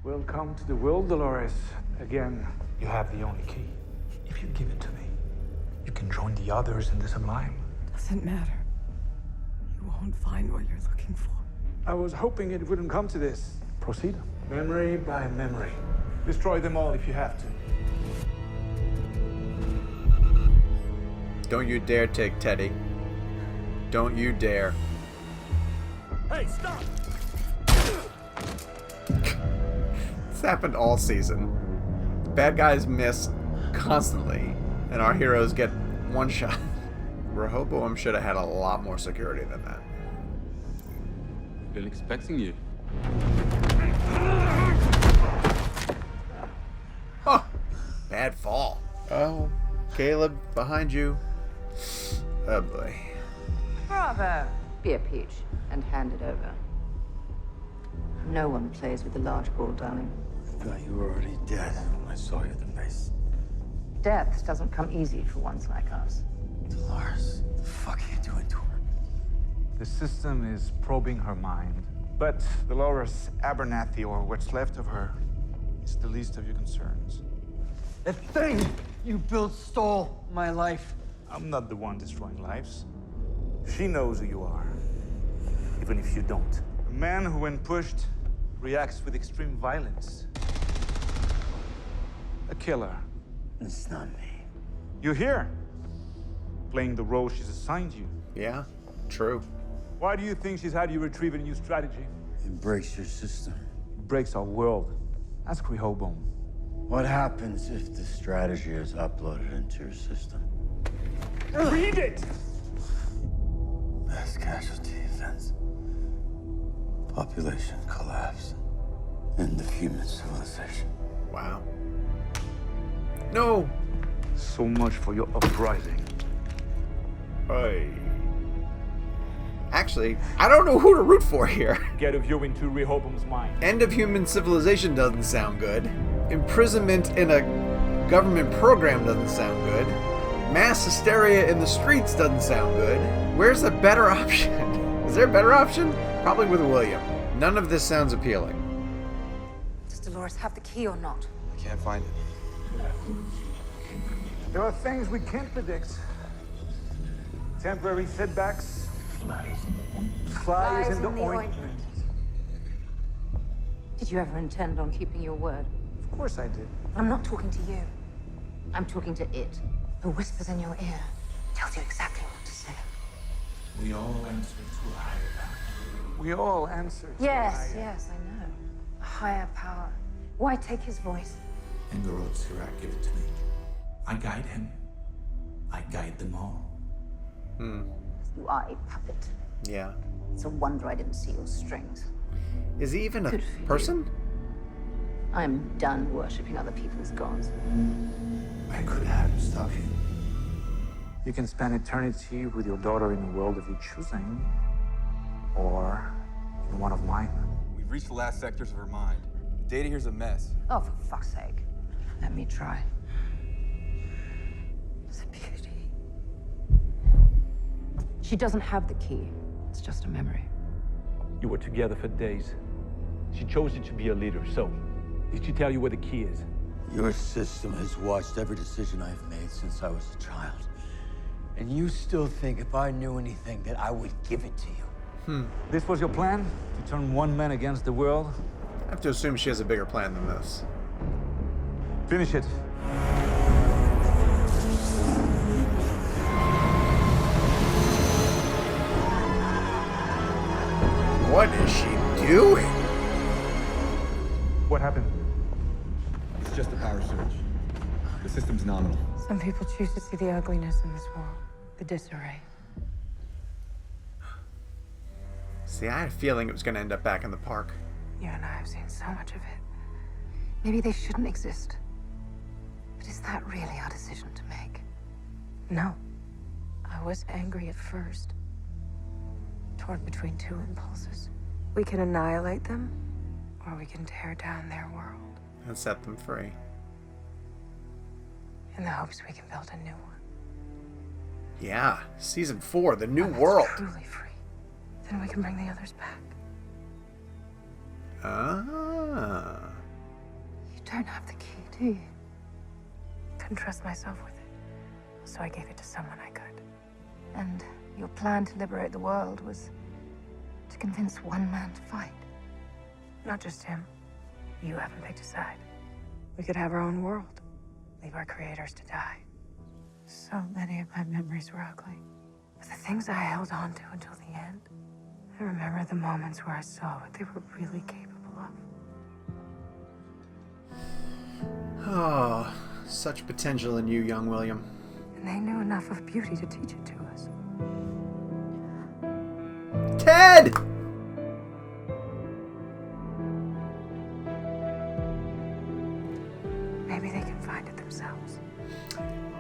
Welcome to the world, Dolores. Again, you have the only key. If you give it to me, you can join the others in the sublime. Doesn't matter. You won't find what you're looking for. I was hoping it wouldn't come to this. Proceed. Memory by memory. Destroy them all if you have to. Don't you dare take Teddy. Don't you dare. Hey, stop! This happened all season. The bad guys miss constantly, and our heroes get one shot. Rehoboam should have had a lot more security than that. Been expecting you. Oh, bad fall. Oh, Caleb, behind you. Oh boy. Bravo. Be a peach and hand it over. No one plays with the large ball, darling. I thought you were already dead when I saw you at the base. Death doesn't come easy for ones like us. Dolores, what the fuck are you doing to her? The system is probing her mind. But Dolores Abernathy, or what's left of her, is the least of your concerns. The thing you built stole my life. I'm not the one destroying lives. She knows who you are, even if you don't. A man who, when pushed, reacts with extreme violence. A killer. It's not me. You're here, playing the role she's assigned you. Yeah, true. Why do you think she's had you retrieve a new strategy? It breaks your system. It breaks our world. Ask Rehoboam. What happens if the strategy is uploaded into your system? Read it! Mass casualty events. Population collapse. End of human civilization. Wow. No! So much for your uprising. Hey. Actually, I don't know who to root for here. Get a view into Rehoboam's mind. End of human civilization doesn't sound good. Imprisonment in a government program doesn't sound good. Mass hysteria in the streets doesn't sound good. Where's a better option? Is there a better option? Probably with William. None of this sounds appealing. Does Dolores have the key or not? I can't find it. There are things we can't predict. Temporary setbacks. Flies in the ointment. Did you ever intend on keeping your word? Of course I did. I'm not talking to you. I'm talking to it. The whispers in your ear tells you exactly what to say. We all answer to a higher power. We all answer to Yes, yes, I know. A higher power. Why take his voice? Engarod Sirak give it to me. I guide him. I guide them all. You are a puppet. Yeah. It's a wonder I didn't see your strings. Is he even a Good for person? I'm done worshipping other people's gods. I could have him stop you. You can spend eternity with your daughter in a world of your choosing, or in one of mine. We've reached the last sectors of her mind. The data here's a mess. Oh, for fuck's sake. Let me try. It's a beauty. She doesn't have the key. It's just a memory. You were together for days. She chose you to be a leader, so did she tell you where the key is? Your system has watched every decision I've made since I was a child. And you still think if I knew anything that I would give it to you. This was your plan? To turn one man against the world? I have to assume she has a bigger plan than this. Finish it. What is she doing? What happened? It's just a power surge. The system's nominal. Some people choose to see the ugliness in this world, the disarray. See, I had a feeling it was going to end up back in the park. You and I have seen so much of it. Maybe they shouldn't exist. But is that really our decision to make? No. I was angry at first. Torn between two impulses. We can annihilate them, or we can tear down their world. And set them free. In the hopes we can build a new one. Yeah, season 4, the new When it's world. truly free. Then we can bring the others back. Ah. see. Couldn't trust myself with it. So I gave it to someone I could. And your plan to liberate the world was to convince one man to fight. Not just him. You haven't picked a side. We could have our own world. Leave our creators to die. So many of my memories were ugly. But the things I held on to until the end, I remember the moments where I saw what they were really capable of. Oh, such potential in you, young William. And they knew enough of beauty to teach it to us. Ted! Maybe they can find it themselves.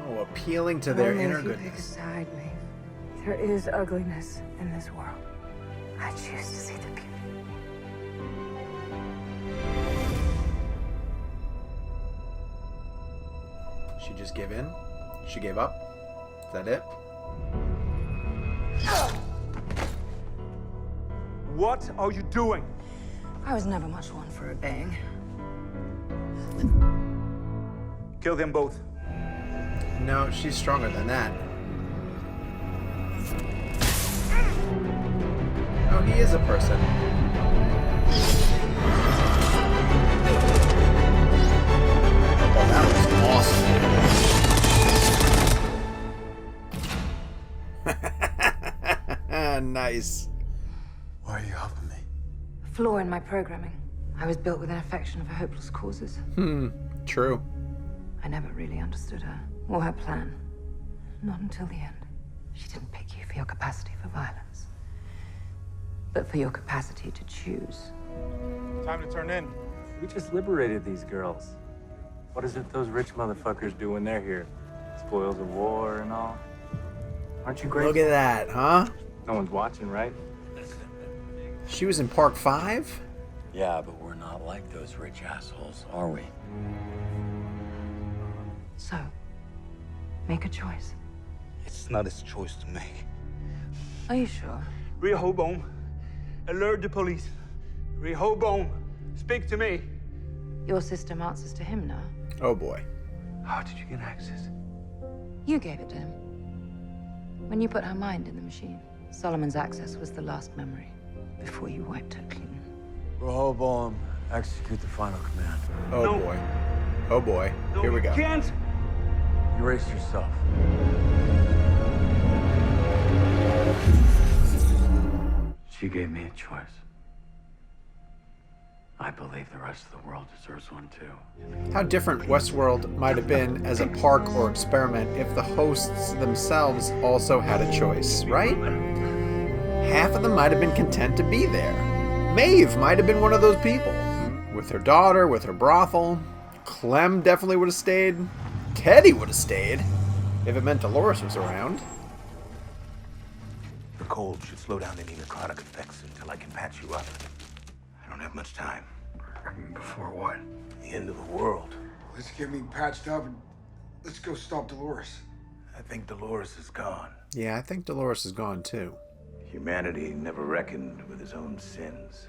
Oh, appealing to their Only inner if you pick a goodness. side, Maeve. There is ugliness in this world. I choose to see the beauty. She just gave in? She gave up? Is that it? What are you doing? I was never much one for obeying. Kill them both. No, she's stronger than that. Oh, he is a person. Oh, that was awesome. Nice. Why are you helping me? A flaw in my programming. I was built with an affection for hopeless causes. True. I never really understood her or her plan. Not until the end. She didn't pick you for your capacity for violence, but for your capacity to choose. Time to turn in. We just liberated these girls. What is it those rich motherfuckers do when they're here? Spoils of war and all? Aren't you grateful? Look at that, huh? No one's watching, right? She was in Park 5? Yeah, but we're not like those rich assholes, are we? So, make a choice. It's not his choice to make. Are you sure? Rehoboam, alert the police. Rehoboam, speak to me. Your system answers to him now. Oh boy. How did you get access? You gave it to him. When you put her mind in the machine, Solomon's access was the last memory before you wiped her clean. Rehoboam, execute the final command. Oh No. boy. Oh boy. No, Here we you go. can't. Erase yourself. She gave me a choice. I believe the rest of the world deserves one too. How different Westworld might have been as a park or experiment if the hosts themselves also had a choice, right? Half of them might have been content to be there. Maeve might have been one of those people. With her daughter, with her brothel. Clem definitely would have stayed. Teddy would have stayed. If it meant Dolores was around. The cold should slow down any necrotic effects until I can patch you up. I don't have much time. Before what? The end of the world. Let's get me patched up and let's go stop Dolores. I think Dolores is gone. Yeah, I think Dolores is gone too. Humanity never reckoned with his own sins.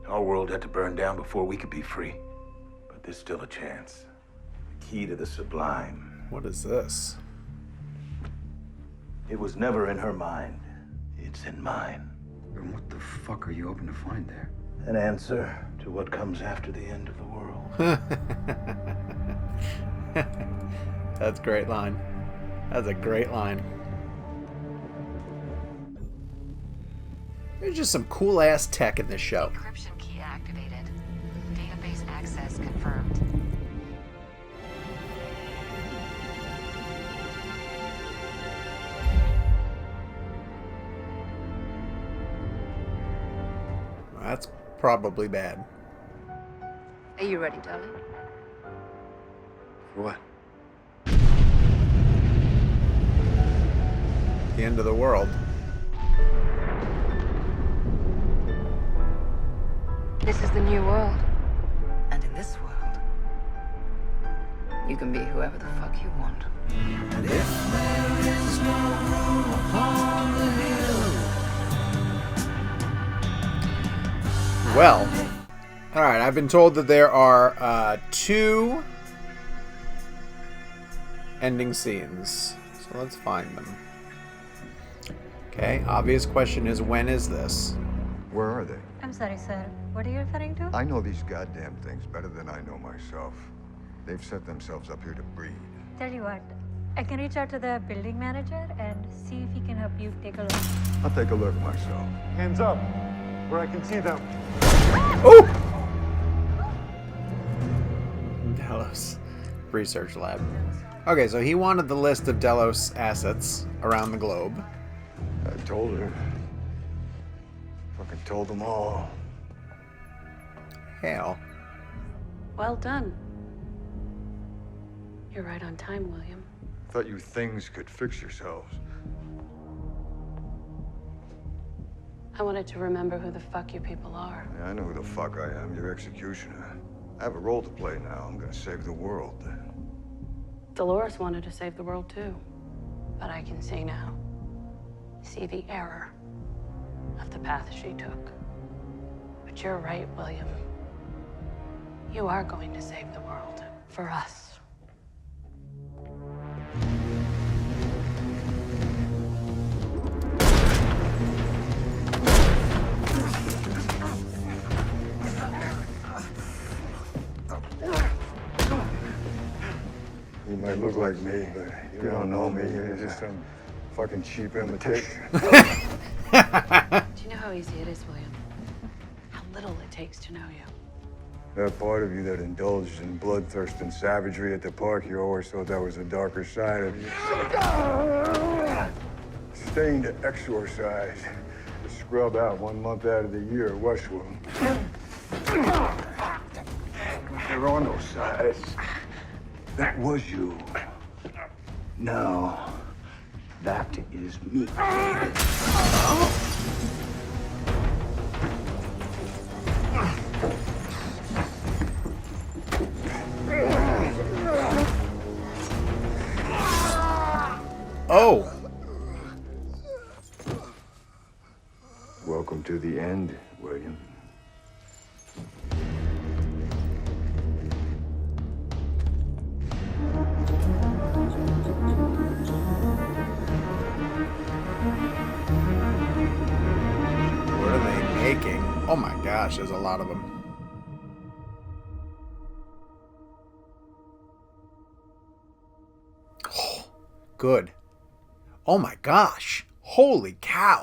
Our world had to burn down before we could be free. But there's still a chance. The key to the sublime. What is this? It was never in her mind. It's in mine. And what the fuck are you hoping to find there? An answer to what comes after the end of the world. That's a great line. That's a great line. There's just some cool ass tech in this show. Encryption key activated. Database access confirmed. That's probably bad. Are you ready, darling? For what? The end of the world. This is the new world. And in this world, you can be whoever the fuck you want. And if there is no room upon the hill. Well, alright, I've been told that there are two ending scenes. So let's find them. Okay, obvious question is, when is this? Where are they? I'm sorry, sir. What are you referring to? I know these goddamn things better than I know myself. They've set themselves up here to breed. Tell you what, I can reach out to the building manager and see if he can help you take a look. I'll take a look myself. Hands up, where I can see them. Oh! Delos Research Lab. Okay, so he wanted the list of Delos assets around the globe. I told her. Fucking told them all. Hell. Well done. You're right on time, William. Thought you things could fix yourselves. I wanted to remember who the fuck you people are. Yeah, I know who the fuck I am, your executioner. I have a role to play now. I'm gonna save the world. Dolores wanted to save the world too. But I can see now. See the error of the path she took. But you're right, William. You are going to save the world. For us. You might look like me, but you don't know me. You're just some fucking cheap imitation. Do you know how easy it is, William? How little it takes to know you. That part of you that indulged in bloodthirst and savagery at the park, you always thought that was the darker side of you. Staying to exorcise, to scrub out 1 month out of the year at Westworld. There are no sides. That was you. Now, that is me. Oh! Welcome to the end, William. What are they making? Oh my gosh, there's a lot of them. Oh, good. Oh my gosh. Holy cow.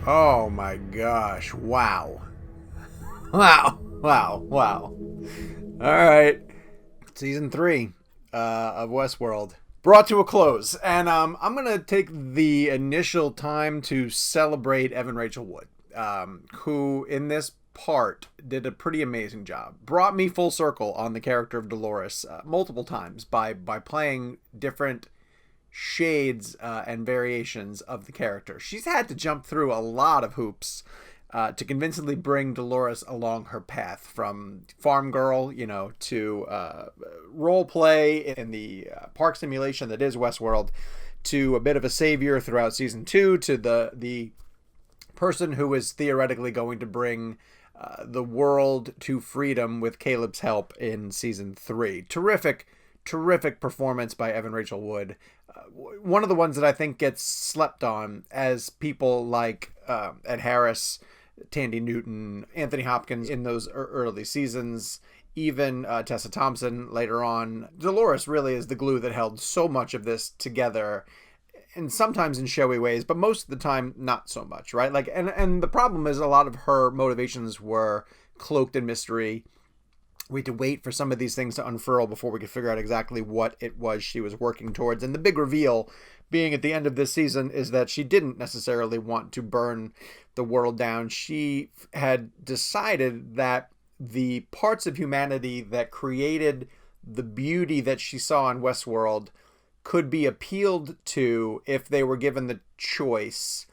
Oh my gosh. Wow. Wow. Wow. Wow. All right. Season 3 of Westworld brought to a close. And I'm going to take the initial time to celebrate Evan Rachel Wood, who in this part did a pretty amazing job. Brought me full circle on the character of Dolores multiple times by playing different shades and variations of the character. She's had to jump through a lot of hoops to convincingly bring Dolores along her path, from farm girl, to role play in the park simulation that is Westworld, to a bit of a savior throughout season 2, to the person who is theoretically going to bring the world to freedom with Caleb's help in season 3. Terrific performance by Evan Rachel Wood. One of the ones that I think gets slept on, as people like Ed Harris, Tandy Newton, Anthony Hopkins in those early seasons, even Tessa Thompson later on. Dolores really is the glue that held so much of this together, and sometimes in showy ways, but most of the time not so much, right? Like, and the problem is a lot of her motivations were cloaked in mystery. We had to wait for some of these things to unfurl before we could figure out exactly what it was she was working towards. And the big reveal being at the end of this season is that she didn't necessarily want to burn the world down. She had decided that the parts of humanity that created the beauty that she saw in Westworld could be appealed to if they were given the choice,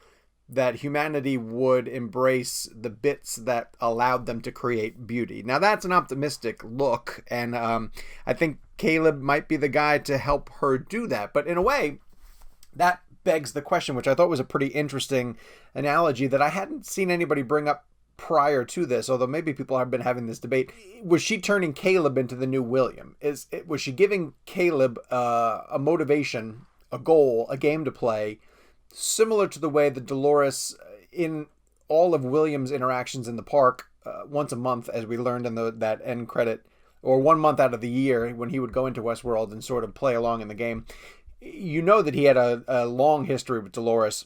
that humanity would embrace the bits that allowed them to create beauty. Now, that's an optimistic look, and I think Caleb might be the guy to help her do that. But in a way, that begs the question, which I thought was a pretty interesting analogy that I hadn't seen anybody bring up prior to this, although maybe people have been having this debate. Was she turning Caleb into the new William? Was she giving Caleb a motivation, a goal, a game to play, similar to the way that Dolores, in all of William's interactions in the park, once a month, as we learned in that end credit, or 1 month out of the year when he would go into Westworld and sort of play along in the game, you know that he had a long history with Dolores.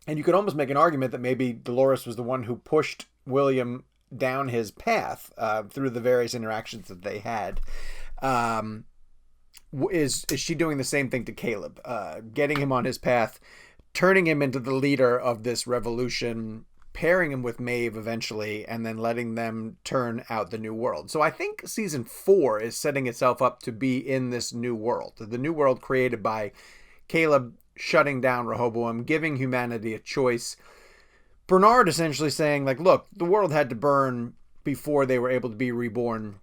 And you could almost make an argument that maybe Dolores was the one who pushed William down his path through the various interactions that they had. Is she doing the same thing to Caleb? Getting him on his path, turning him into the leader of this revolution, pairing him with Maeve eventually, and then letting them turn out the new world. So I think season 4 is setting itself up to be in this new world. The new world created by Caleb shutting down Rehoboam, giving humanity a choice. Bernard essentially saying, like, look, the world had to burn before they were able to be reborn.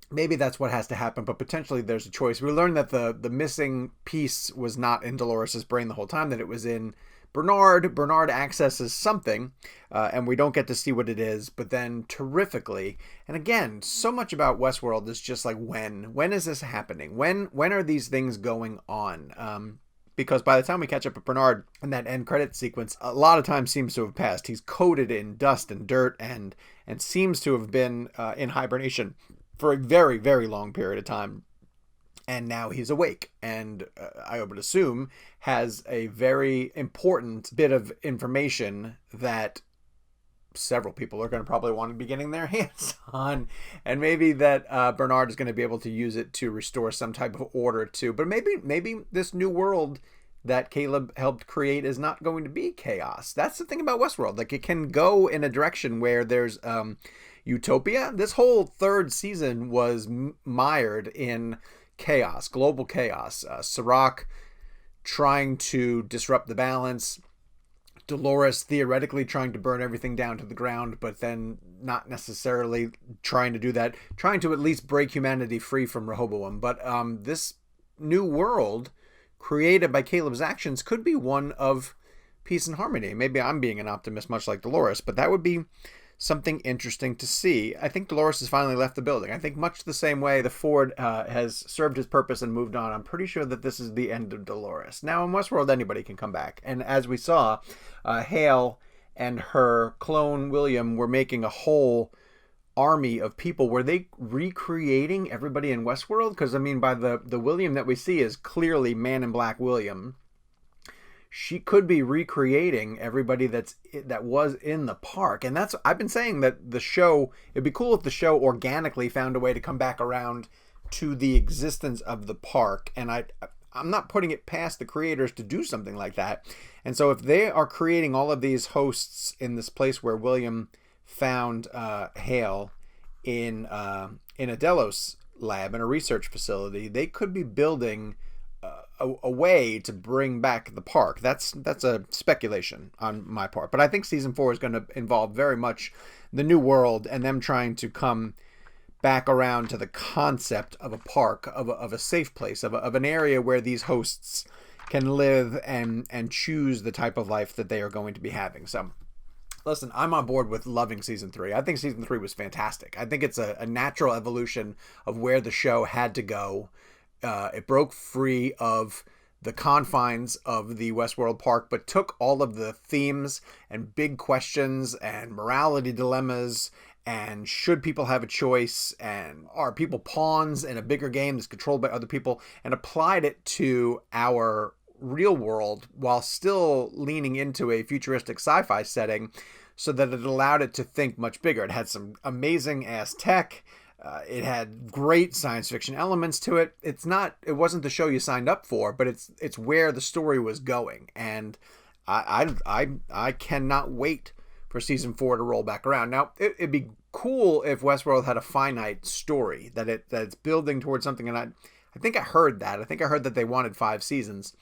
Maybe that's what has to happen, but potentially there's a choice. We learned that the missing piece was not in Dolores' brain the whole time, that it was in Bernard. Bernard accesses something, and we don't get to see what it is, but then terrifically, and again, so much about Westworld is just like, when is this happening? When are these things going on? Because by the time we catch up with Bernard in that end credit sequence, a lot of time seems to have passed. He's coated in dust and dirt and seems to have been in hibernation for a very, very long period of time. And now he's awake, and I would assume has a very important bit of information that several people are going to probably want to be getting their hands on, and maybe that Bernard is going to be able to use it to restore some type of order too. But maybe this new world that Caleb helped create is not going to be chaos. That's the thing about Westworld. Like, it can go in a direction where there's utopia. This whole third season was mired in chaos, global chaos. Sirach trying to disrupt the balance. Dolores theoretically trying to burn everything down to the ground, but then not necessarily trying to do that, trying to at least break humanity free from Rehoboam. But this new world created by Caleb's actions could be one of peace and harmony. Maybe I'm being an optimist, much like Dolores, but that would be something interesting to see. I think Dolores has finally left the building. I think much the same way the Ford has served his purpose and moved on. I'm pretty sure that this is the end of Dolores. Now, in Westworld, anybody can come back. And as we saw, Hale and her clone William were making a whole army of people. Were they recreating everybody in Westworld? Because, I mean, by the William that we see is clearly Man in Black William. She could be recreating everybody that was in the park. And that's, I've been saying that the show, it'd be cool if the show organically found a way to come back around to the existence of the park. And I'm not putting it past the creators to do something like that. And so if they are creating all of these hosts in this place where William found Hale in a Delos lab, in a research facility, they could be building a way to bring back the park. That's a speculation on my part, but I think season 4 is going to involve very much the new world and them trying to come back around to the concept of a park, of a safe place, of an area where these hosts can live and choose the type of life that they are going to be having. So listen, I'm on board with loving season 3. I think season 3 was fantastic. I think it's a natural evolution of where the show had to go. It broke free of the confines of the Westworld park, but took all of the themes and big questions and morality dilemmas and should people have a choice and are people pawns in a bigger game that's controlled by other people, and applied it to our real world while still leaning into a futuristic sci-fi setting so that it allowed it to think much bigger. It had some amazing ass tech. It had great science fiction elements to it. It wasn't the show you signed up for, but it's where the story was going. And I cannot wait for season 4 to roll back around. Now, it'd be cool if Westworld had a finite story that it's building towards something. And I think I heard that. I think I heard that they wanted 5 seasons,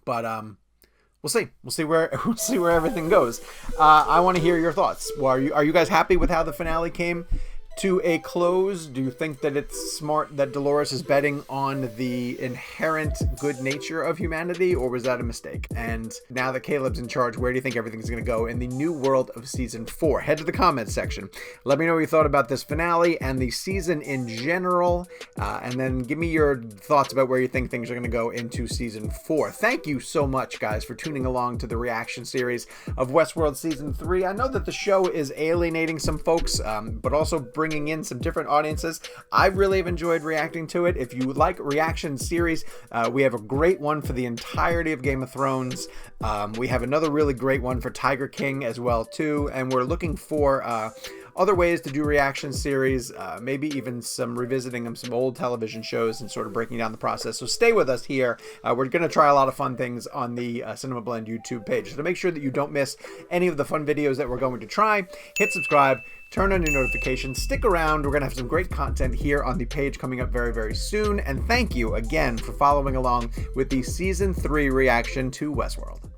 but we'll see. We'll see where everything goes. I want to hear your thoughts. Well, are you guys happy with how the finale came to a close, do you think that it's smart that Dolores is betting on the inherent good nature of humanity, or was that a mistake? And now that Caleb's in charge, where do you think everything's going to go in the new world of season 4? Head to the comments section. Let me know what you thought about this finale and the season in general, and then give me your thoughts about where you think things are going to go into season 4. Thank you so much, guys, for tuning along to the reaction series of Westworld season 3. I know that the show is alienating some folks, but also bringing in some different audiences. I really have enjoyed reacting to it. If you like reaction series, we have a great one for the entirety of Game of Thrones. We have another really great one for Tiger King as well too, and we're looking for other ways to do reaction series, maybe even some revisiting of some old television shows and sort of breaking down the process. So stay with us here. We're going to try a lot of fun things on the CinemaBlend YouTube page. So to make sure that you don't miss any of the fun videos that we're going to try, hit subscribe, turn on your notifications, stick around. We're going to have some great content here on the page coming up very, very soon. And thank you again for following along with the season 3 reaction to Westworld.